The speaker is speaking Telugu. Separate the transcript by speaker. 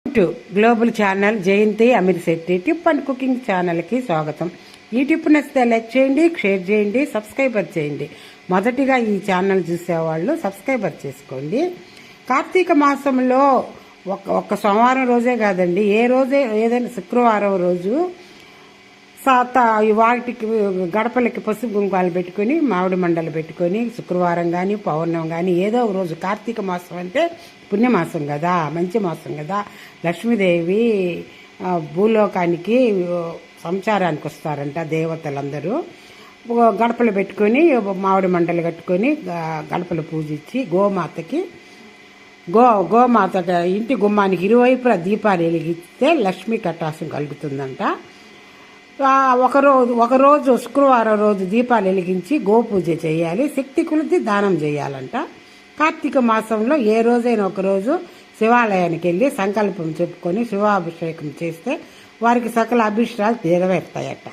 Speaker 1: To global channel Jayanthi Ameershetti tip and cooking ఛానల్కి స్వాగతం. ఈ టిప్ నచ్చితే లైక్ చేయండి, షేర్ చేయండి, సబ్స్క్రైబర్ చేయండి. మొదటిగా ఈ ఛానల్ చూసేవాళ్ళు సబ్స్క్రైబర్ చేసుకోండి. కార్తీక మాసంలో ఒక్క సోమవారం రోజే కాదండి, ఏ రోజే ఏదైనా శుక్రవారం రోజు వాటికి గడపలకి పసుపు కుంకాలు పెట్టుకుని మామిడి మండలు పెట్టుకొని శుక్రవారం కానీ పౌర్ణం కానీ ఏదో ఒక రోజు, కార్తీక మాసం అంటే పుణ్యమాసం కదా, మంచి మాసం కదా, లక్ష్మీదేవి భూలోకానికి సంచారానికి వస్తారంట దేవతలందరూ. గడపలు పెట్టుకొని మామిడి మండలు కట్టుకొని గడపలు పూజించి గోమాతకి గోమాత ఇంటి గుమ్మానికి ఇరువైపులా దీపాలు వెలిగిస్తే లక్ష్మీ కటాసం కలుగుతుందంట. ఒకరోజు శుక్రవారం రోజు దీపాలు వెలిగించి గోపూజ చేయాలి, శక్తి కొలిది దానం చేయాలంట. కార్తీక మాసంలో ఏ రోజైనా ఒకరోజు శివాలయానికి వెళ్ళి సంకల్పం చెప్పుకొని శివాభిషేకం చేస్తే వారికి సకల అభిష్టాలు నెరవేరుతాయట.